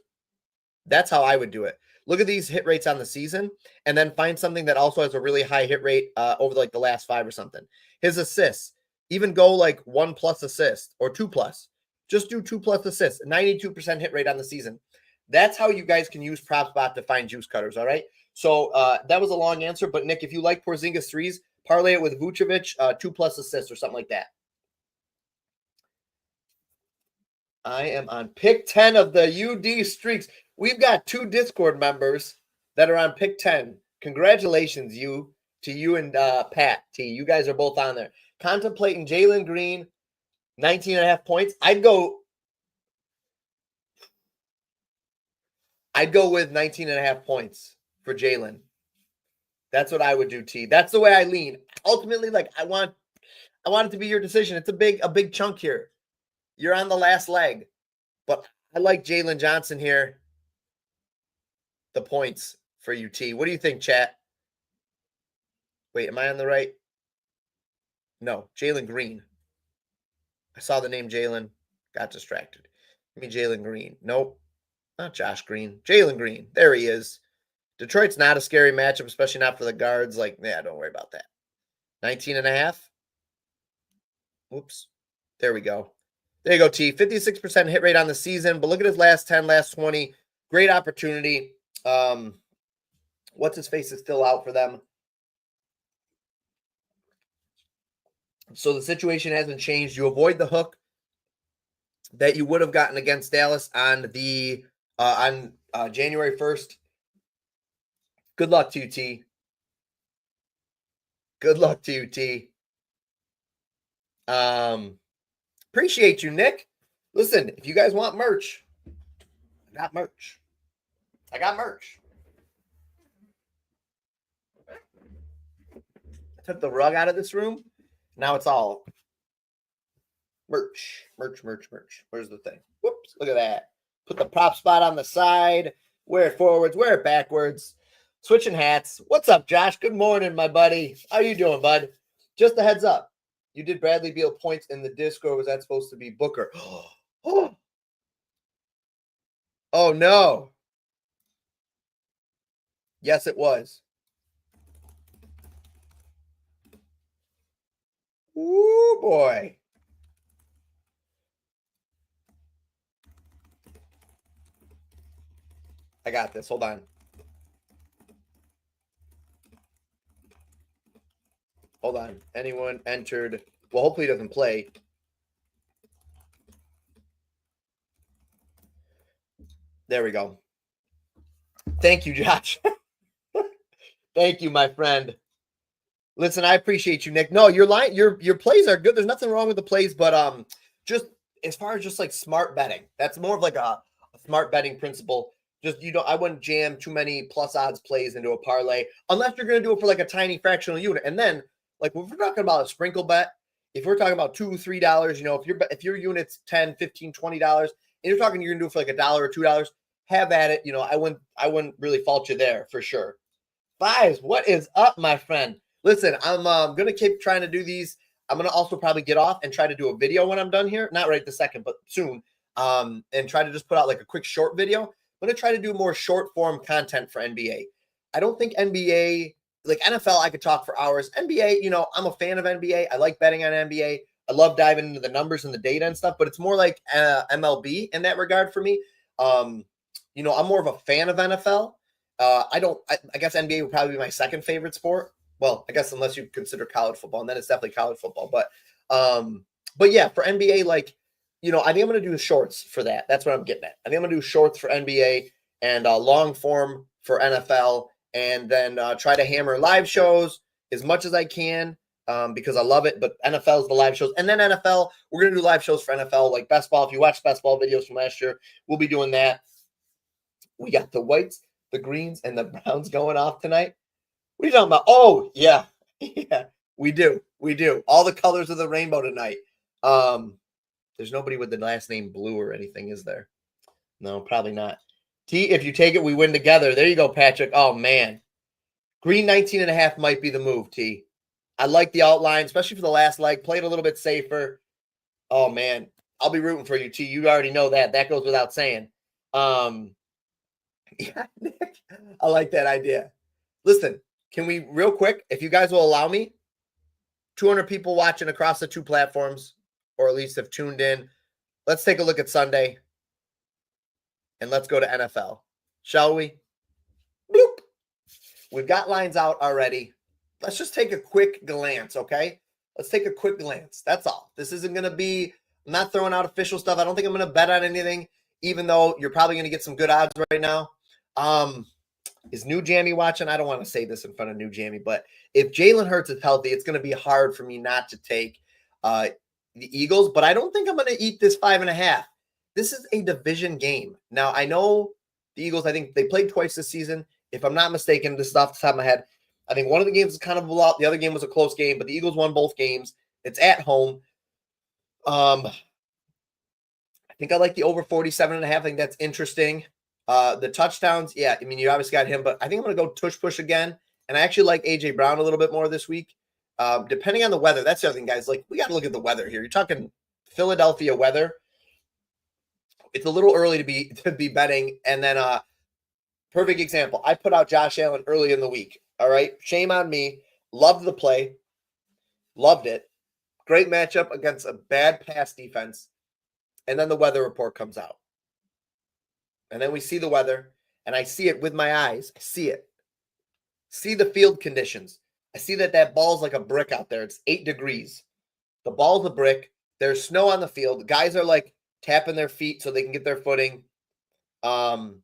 that's how I would do it. Look at these hit rates on the season and then find something that also has a really high hit rate over the last 5 or something. His assists, even go 1+ assist or 2+. Just do 2+ assists, 92% hit rate on the season. That's how you guys can use PropsBot to find juice cutters, all right? So that was a long answer, but Nick, if you like Porzingis threes, parlay it with Vucevic, 2+ assists or something like that. I am on pick 10 of the UD streaks. We've got 2 Discord members that are on pick 10. Congratulations, to you and Pat T. You guys are both on there. Contemplating Jalen Green, 19.5 points. I'd go with 19.5 points for Jalen. That's what I would do, T. That's the way I lean. Ultimately, like I want it to be your decision. It's a big chunk here. You're on the last leg. But I like Jalen Johnson here. The points for UT. What do you think, chat? Wait, am I on the right? No, Jalen Green. I saw the name Jalen. Got distracted. Give me Jalen Green. Nope. Not Josh Green. Jalen Green. There he is. Detroit's not a scary matchup, especially not for the guards. Like, yeah, don't worry about that. 19.5. Whoops. There we go. There you go, T. 56% hit rate on the season, but look at his last 10, last 20. Great opportunity. What's his face is still out for them. So the situation hasn't changed. You avoid the hook that you would have gotten against Dallas on the January 1st. Good luck to you, T. Good luck to you, T. Appreciate you, Nick. Listen, if you guys want merch, I got merch. I took the rug out of this room. Now it's all merch. Where's the thing? Whoops, look at that. Put the prop spot on the side. Wear it forwards, wear it backwards. Switching hats. What's up, Josh? Good morning, my buddy. How you doing, bud? Just a heads up. You did Bradley Beal points in the Discord. Was that supposed to be Booker? Oh no. Yes, it was. Ooh, boy. I got this. Hold on. Hold on. Anyone entered? Well, hopefully he doesn't play. There we go. Thank you, Josh. Thank you, my friend. Listen, I appreciate you, Nick. No, your plays are good. There's nothing wrong with the plays, but just as far as just like smart betting, that's more of like a smart betting principle. Just I wouldn't jam too many plus odds plays into a parlay unless you're going to do it for like a tiny fractional unit. And then, like if we're talking about a sprinkle bet, if we're talking about $2-3, if your unit's $10, $15, $20, and you're talking you're going to do it for like $1 or $2, have at it. I wouldn't really fault you there for sure. Fives, what is up, my friend? Listen, I'm going to keep trying to do these. I'm going to also probably get off and try to do a video when I'm done here. Not right this second, but soon. And try to just put out like a quick short video. I'm going to try to do more short form content for NBA. I don't think NBA, like NFL, I could talk for hours. NBA, I'm a fan of NBA. I like betting on NBA. I love diving into the numbers and the data and stuff, but it's more like MLB in that regard for me. I'm more of a fan of NFL. I guess NBA would probably be my second favorite sport. Well, I guess unless you consider college football, and then it's definitely college football. But yeah, for NBA, I think I'm going to do shorts for that. That's what I'm getting at. I think I'm going to do shorts for NBA and long form for NFL, and then try to hammer live shows as much as I can because I love it. But NFL is the live shows, and then NFL, we're going to do live shows for NFL, like best ball. If you watch best ball videos from last year, we'll be doing that. We got the whites, the greens, and the browns going off tonight. What are you talking about? Oh, yeah. Yeah, we do. All the colors of the rainbow tonight. There's nobody with the last name Blue or anything, is there? No, probably not. T, if you take it, we win together. There you go, Patrick. Oh, man. Green 19.5 might be the move, T. I like the outline, especially for the last leg. Play it a little bit safer. Oh, man. I'll be rooting for you, T. You already know that. That goes without saying. Yeah, Nick, I like that idea. Listen, can we real quick, if you guys will allow me, 200 people watching across the 2 platforms, or at least have tuned in. Let's take a look at Sunday, and let's go to NFL, shall we? Bloop. We've got lines out already. Let's just take a quick glance, okay? Let's take a quick glance. That's all. This isn't going to be I'm not throwing out official stuff. I don't think I'm going to bet on anything, even though you're probably going to get some good odds right now. Is New Jammy watching? I don't want to say this in front of New Jammy, but if Jalen Hurts is healthy, it's going to be hard for me not to take the Eagles. But I don't think I'm going to eat this 5.5. This is a division game. Now, I know the Eagles, I think they played twice this season. If I'm not mistaken, this is off the top of my head. I think one of the games is kind of a blowout. The other game was a close game, but the Eagles won both games. It's at home. I think I like the over 47.5. I think that's interesting. The touchdowns, yeah, I mean, you obviously got him, but I think I'm going to go tush push again. And I actually like A.J. Brown a little bit more this week. Depending on the weather, that's the other thing, guys. Like, we got to look at the weather here. You're talking Philadelphia weather. It's a little early to be betting. And then perfect example. I put out Josh Allen early in the week. All right. Shame on me. Loved the play. Loved it. Great matchup against a bad pass defense. And then the weather report comes out. And then we see the weather. And I see it with my eyes. I see it. See the field conditions. I see that ball's like a brick out there. It's 8 degrees. The ball's a brick. There's snow on the field. The guys are like tapping their feet so they can get their footing. And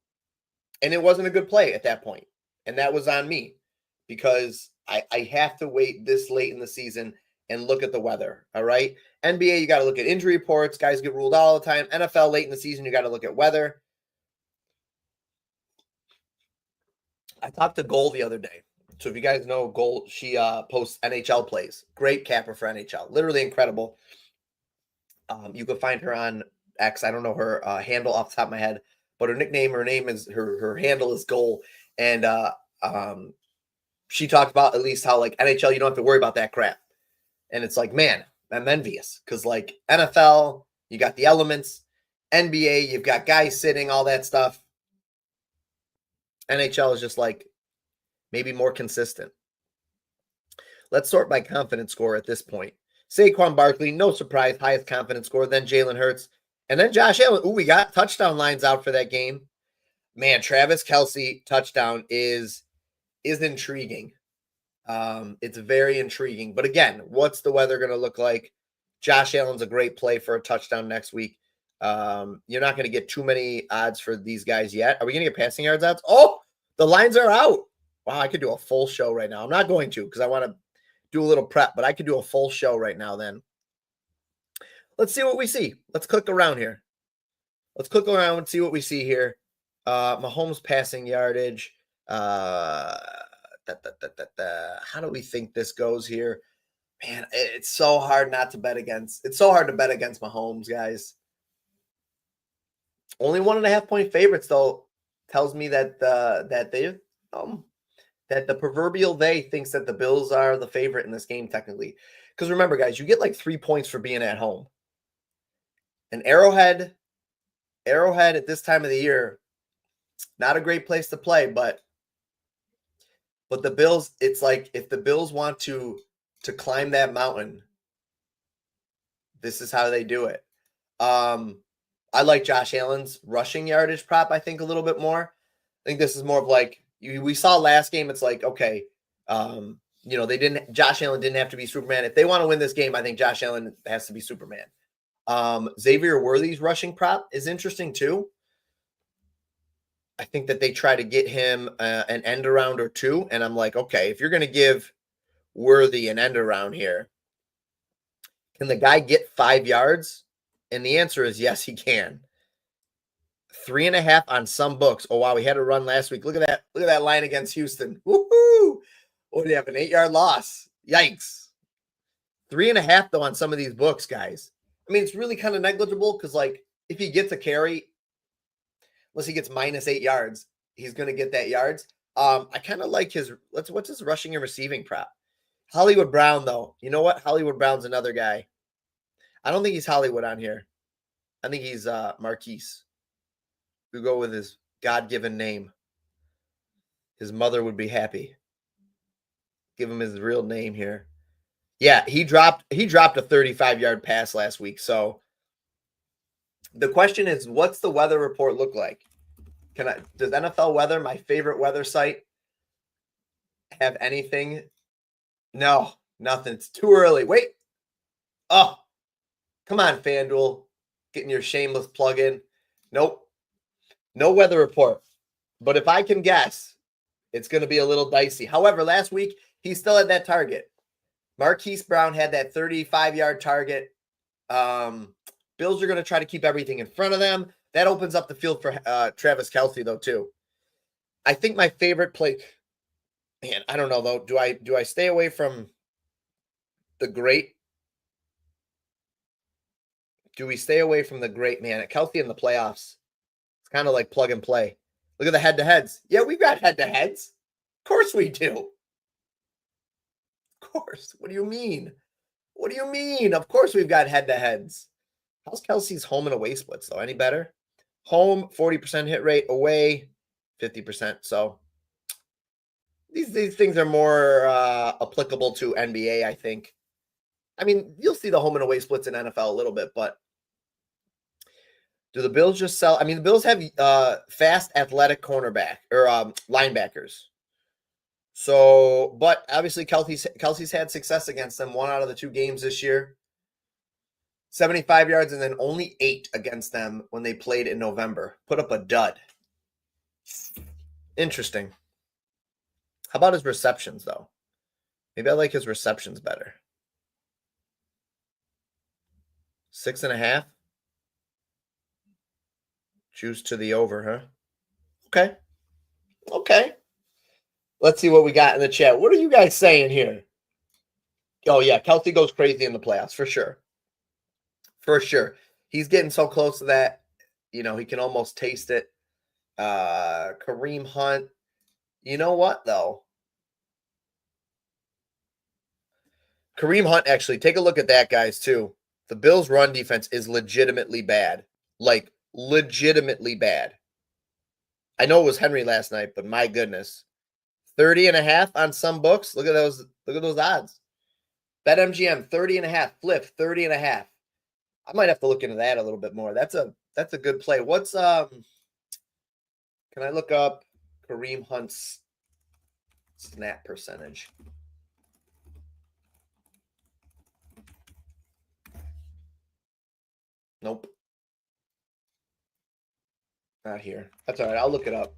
it wasn't a good play at that point. And that was on me because I have to wait this late in the season and look at the weather. All right. NBA, you got to look at injury reports. Guys get ruled out all the time. NFL, late in the season, you got to look at weather. I talked to Goal the other day. So if you guys know Goal, she posts NHL plays. Great capper for NHL. Literally incredible. You can find her on X. I don't know her handle off the top of my head, but her handle is Goal. And she talked about at least how like NHL, you don't have to worry about that crap. And it's like, man, I'm envious because like NFL, you got the elements. NBA, you've got guys sitting, all that stuff. NHL is just like maybe more consistent. Let's sort by confidence score at this point. Saquon Barkley, no surprise, highest confidence score. Then Jalen Hurts. And then Josh Allen. Ooh, we got touchdown lines out for that game. Man, Travis Kelce touchdown is intriguing. It's very intriguing. But again, what's the weather going to look like? Josh Allen's a great play for a touchdown next week. You're not going to get too many odds for these guys yet. Are we going to get passing yards odds? Oh, the lines are out. Wow, I could do a full show right now. I'm not going to because I want to do a little prep, but I could do a full show right now then. Let's see what we see. Let's click around here. Let's click around and see what we see here. Mahomes passing yardage. How do we think this goes here? Man, it's so hard not to bet against. It's so hard to bet against Mahomes, guys. Only 1.5 point favorites, though, tells me that that the proverbial they thinks that the Bills are the favorite in this game, technically. Because remember, guys, you get like 3 points for being at home. And Arrowhead at this time of the year, not a great place to play, but the Bills, it's like if the Bills want to climb that mountain, this is how they do it. I like Josh Allen's rushing yardage prop, I think, a little bit more. I think this is more of like we saw last game. It's like, okay, Josh Allen didn't have to be Superman. If they want to win this game, I think Josh Allen has to be Superman. Xavier Worthy's rushing prop is interesting too. I think that they try to get him an end around or two. And I'm like, okay, if you're going to give Worthy an end around here, can the guy get 5 yards? And the answer is yes, he can. 3.5 on some books. Oh, wow. We had a run last week. Look at that. Look at that line against Houston. Woohoo! What do you have? An 8-yard loss. Yikes. 3.5, though, on some of these books, guys. I mean, it's really kind of negligible because, like, if he gets a carry, unless he gets -8 yards, he's going to get that yards. I kind of like what's his rushing and receiving prop? Hollywood Brown, though. You know what? Hollywood Brown's another guy. I don't think he's Hollywood on here. I think he's Marquise. We go with his God-given name. His mother would be happy. Give him his real name here. Yeah, he dropped a 35-yard pass last week. So the question is, what's the weather report look like? Does NFL Weather, my favorite weather site, have anything? No, nothing. It's too early. Wait. Oh, Come on, FanDuel. Getting your shameless plug in. Nope. No weather report. But if I can guess, it's going to be a little dicey. However, last week, he still had that target. Marquise Brown had that 35-yard target. Bills are going to try to keep everything in front of them. That opens up the field for Travis Kelce, though, too. I think my favorite play, man, I don't know, though. Do I stay away from the great? Do we stay away from the great, man? Kelce in the playoffs, it's kind of like plug and play. Look at the head-to-heads. Yeah, we've got head-to-heads. Of course we do. Of course. What do you mean? What do you mean? Of course we've got head-to-heads. How's Kelsey's home and away splits, though? Any better? Home, 40% hit rate. Away, 50%. So these things are more applicable to NBA, I think. I mean, you'll see the home and away splits in NFL a little bit, but do the Bills just sell? I mean, the Bills have fast, athletic cornerback or linebackers. So, but obviously Kelsey's had success against them 1 out of the 2 games this year. 75 yards and then only 8 against them when they played in November. Put up a dud. Interesting. How about his receptions, though? Maybe I like his receptions better. 6.5. Juice to the over, huh? Okay. Okay. Let's see what we got in the chat. What are you guys saying here? Oh, yeah. Kelce goes crazy in the playoffs, for sure. For sure. He's getting so close to that. You know, he can almost taste it. Kareem Hunt. You know what, though? Kareem Hunt, actually, take a look at that, guys, too. The Bills' run defense is legitimately bad. Like, legitimately bad. I know it was Henry last night, but my goodness. 30.5 on some books. Look at those odds. BetMGM, 30.5. Flip, 30.5. I might have to look into that a little bit more. That's a good play. What's can I look up Kareem Hunt's snap percentage? Nope. Not here. That's all right. I'll look it up.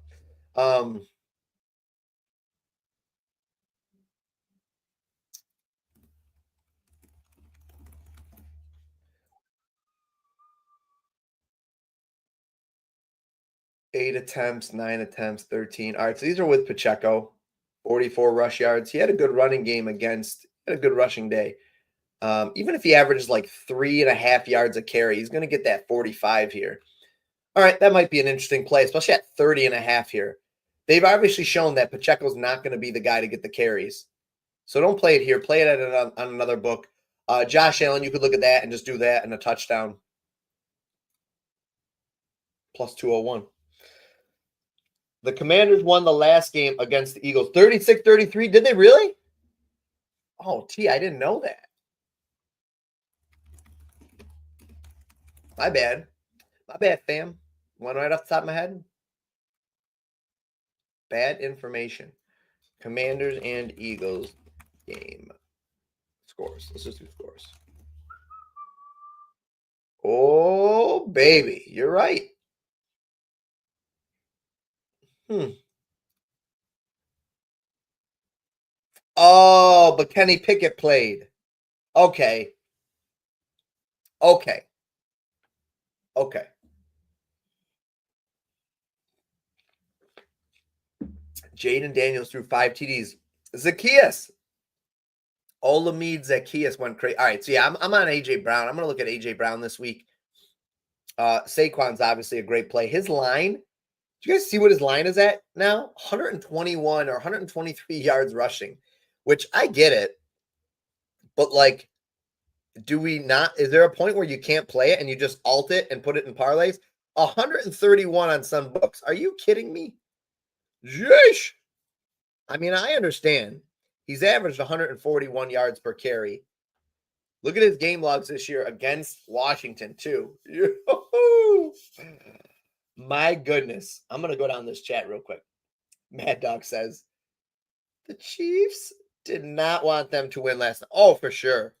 8 attempts, 9 attempts, 13. All right, so these are with Pacheco. 44 rush yards. He had a good running game had a good rushing day. Even if he averages like 3.5 yards a carry, he's going to get that 45 here. All right, that might be an interesting play, especially at 30.5 here. They've obviously shown that Pacheco's not going to be the guy to get the carries. So don't play it here. Play it on another book. Josh Allen, you could look at that and just do that and a touchdown. Plus 201. The Commanders won the last game against the Eagles. 36-33. Did they really? Oh, I didn't know that. My bad. My bad, fam. One right off the top of my head. Bad information. Commanders and Eagles game scores. Let's just do scores. Oh, baby. You're right. Oh, but Kenny Pickett played. Okay. Okay. Okay. Jaden Daniels threw 5 TDs. Zacchaeus. Olamide Zacchaeus went crazy. All right, so yeah, I'm on AJ Brown. I'm going to look at AJ Brown this week. Saquon's obviously a great play. His line, do you guys see what his line is at now? 121 or 123 yards rushing, which I get it. But like, do we not? Is there a point where you can't play it and you just alt it and put it in parlays? 131 on some books. Are you kidding me? Yeesh. I mean, I understand. He's averaged 141 yards per carry. Look at his game logs this year against Washington, too. My goodness. I'm going to go down this chat real quick. Mad Dog says, the Chiefs did not want them to win last night. Oh, for sure.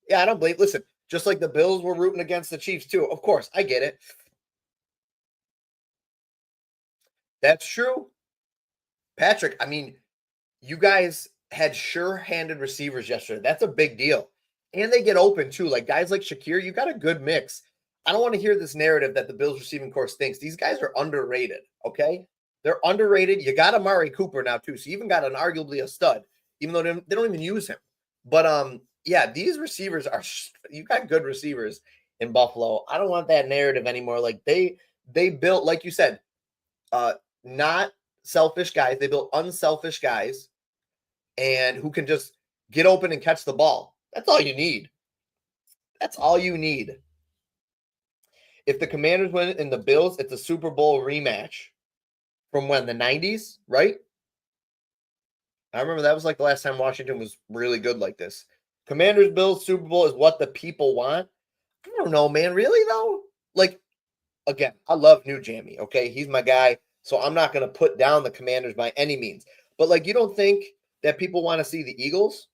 Yeah, I don't blame. Listen, Just like the Bills were rooting against the Chiefs too. Of course, I get it. That's true. Patrick, I mean, you guys had sure-handed receivers yesterday. That's a big deal. And they get open too. Like guys like Shakir, you got a good mix. I don't want to hear this narrative that the Bills receiving corps stinks. These guys are underrated, okay? They're underrated. You got Amari Cooper now too. So you even got an arguably a stud, even though they don't even use him. But yeah, these receivers are you got good receivers in Buffalo. I don't want that narrative anymore. Like they built, like you said, not selfish guys. They built unselfish guys and who can just get open and catch the ball. That's all you need. That's all you need. If the Commanders win and the Bills, it's a Super Bowl rematch from when? The 90s, right? I remember that was like the last time Washington was really good like this. Commanders Bills Super Bowl is what the people want. I don't know, man. Really though? Like, again, I love New Jammy. Okay, he's my guy. So I'm not going to put down the Commanders by any means. But like, you don't think that people want to see the Eagles?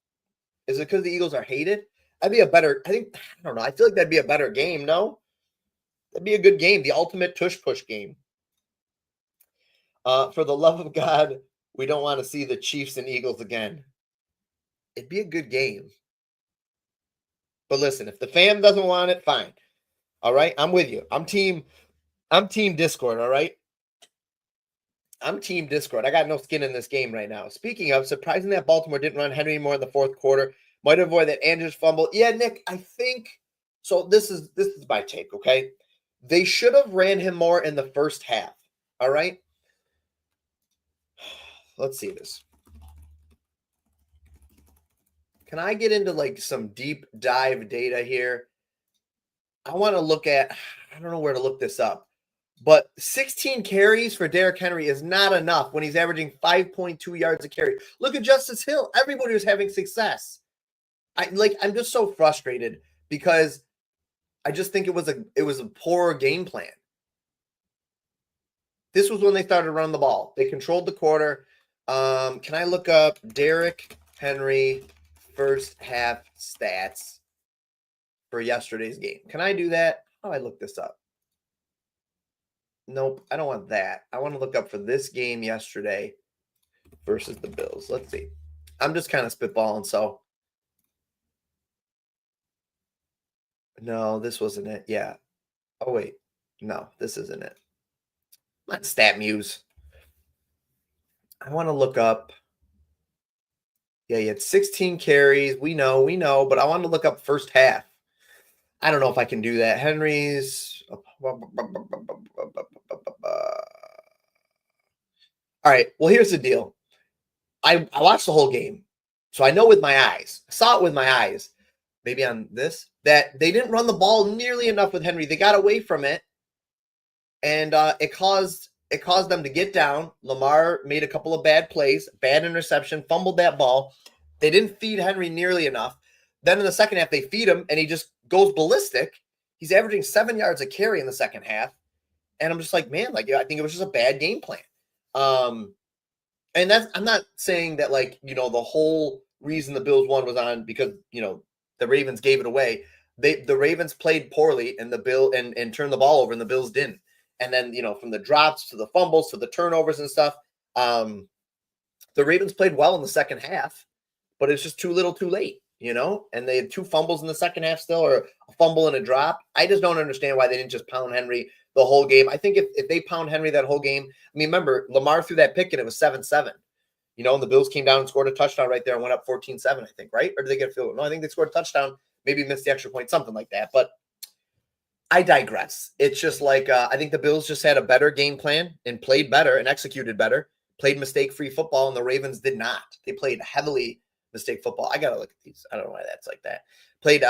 Is it because the Eagles are hated? That'd be a better. I don't know. I feel like that'd be a better game. No, that'd be a good game. The ultimate tush push game. For the love of God, we don't want to see the Chiefs and Eagles again. It'd be a good game. But listen, if the fam doesn't want it, fine. All right, I'm with you. I'm team Discord. All right. I'm team Discord. I got no skin in this game right now. Speaking of, surprising that Baltimore didn't run Henry more in the fourth quarter. Might avoid that Andrews fumble. Yeah, Nick, I think so. This is my take, okay? They should have ran him more in the first half. All right. Let's see this. Can I get into like some deep dive data here? I want to look at, I don't know where to look this up. But 16 carries for Derrick Henry is not enough when he's averaging 5.2 yards a carry. Look at Justice Hill. Everybody was having success. I'm just so frustrated because I just think it was a poor game plan. This was when they started running the ball. They controlled the quarter. Can I look up Derrick Henry first half stats for yesterday's game? Can I do that? How do I look this up? Nope, I don't want that. I want to look up for this game yesterday versus the Bills. Let's see. I'm just kind of spitballing, so. No, this wasn't it. Yeah. Oh, wait. No, this isn't it. Not StatMuse. I want to look up. Yeah, he had 16 carries. We know, but I want to look up first half. I don't know if I can do that. Henry's. All right. Well, here's the deal. I watched the whole game. So I know with my eyes. I saw it with my eyes. Maybe on this. That they didn't run the ball nearly enough with Henry. They got away from it. And it caused them to get down. Lamar made a couple of bad plays, bad interception, fumbled that ball. They didn't feed Henry nearly enough. Then in the second half, they feed him, and he just goes ballistic. He's averaging 7 yards a carry in the second half. And I'm just like, man, like, I think it was just a bad game plan. And I'm not saying that, like, the whole reason the Bills won was on because, the Ravens gave it away. The Ravens played poorly and and turned the ball over, and the Bills didn't. And then, from the drops to the fumbles to the turnovers and stuff, the Ravens played well in the second half, but it's just too little too late, and they had 2 fumbles in the second half still, or a fumble and a drop. I just don't understand why they didn't just pound Henry the whole game. I think if they pound Henry that whole game, I mean, remember, Lamar threw that pick and it was 7-7, and the Bills came down and scored a touchdown right there and went up 14-7, I think, right? Or did they get a field goal? No, I think they scored a touchdown, maybe missed the extra point, something like that. But I digress. It's just like I think the Bills just had a better game plan and played better and executed better, played mistake-free football, and the Ravens did not. They played heavily mistake football. I got to look at these. I don't know why that's like that. Played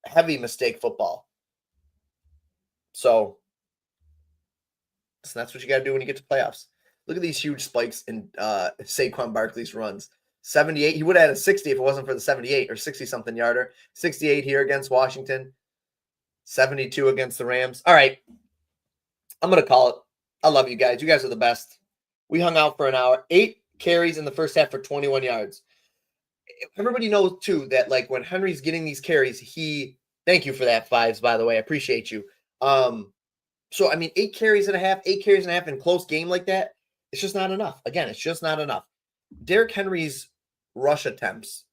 heavy mistake football. So that's what you got to do when you get to playoffs. Look at these huge spikes in Saquon Barkley's runs. 78. He would have had a 60 if it wasn't for the 78 or 60-something yarder. 68 here against Washington. 72 against the Rams. All right. I'm going to call it. I love you guys. You guys are the best. We hung out for an hour. 8 carries in the first half for 21 yards. everybody knows too that like when Henry's getting these carries, thank you for that, Fives, by the way. I appreciate you. So I mean, 8 carries and a half in close game like that, it's just not enough. Again, it's just not enough. Derrick Henry's rush attempts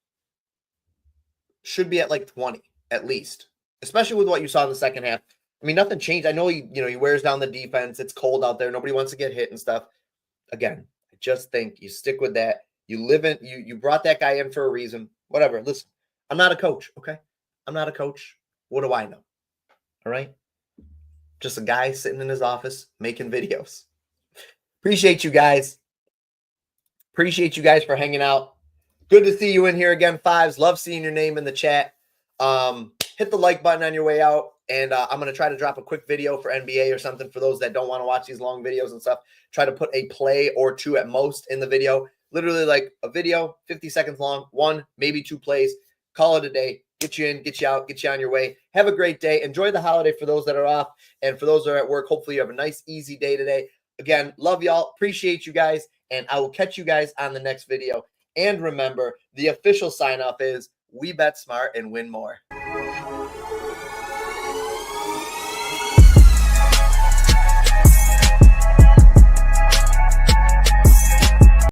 should be at like 20 at least, especially with what you saw in the second half. I mean, nothing changed. I know he wears down the defense. It's cold out there. Nobody wants to get hit and stuff. Again, I just think you stick with that. You brought that guy in for a reason. Whatever. Listen, I'm not a coach, okay? I'm not a coach. What do I know? All right? Just a guy sitting in his office making videos. Appreciate you guys. Appreciate you guys for hanging out. Good to see you in here again, Fives. Love seeing your name in the chat. Hit the like button on your way out. And I'm going to try to drop a quick video for NBA or something for those that don't want to watch these long videos and stuff. Try to put a play or two at most in the video. Literally like a video, 50 seconds long, 1, maybe 2 plays. Call it a day. Get you in, get you out, get you on your way. Have a great day. Enjoy the holiday for those that are off. And for those that are at work, hopefully you have a nice, easy day today. Again, love y'all. Appreciate you guys. And I will catch you guys on the next video. And remember, the official sign-off is we bet smart and win more.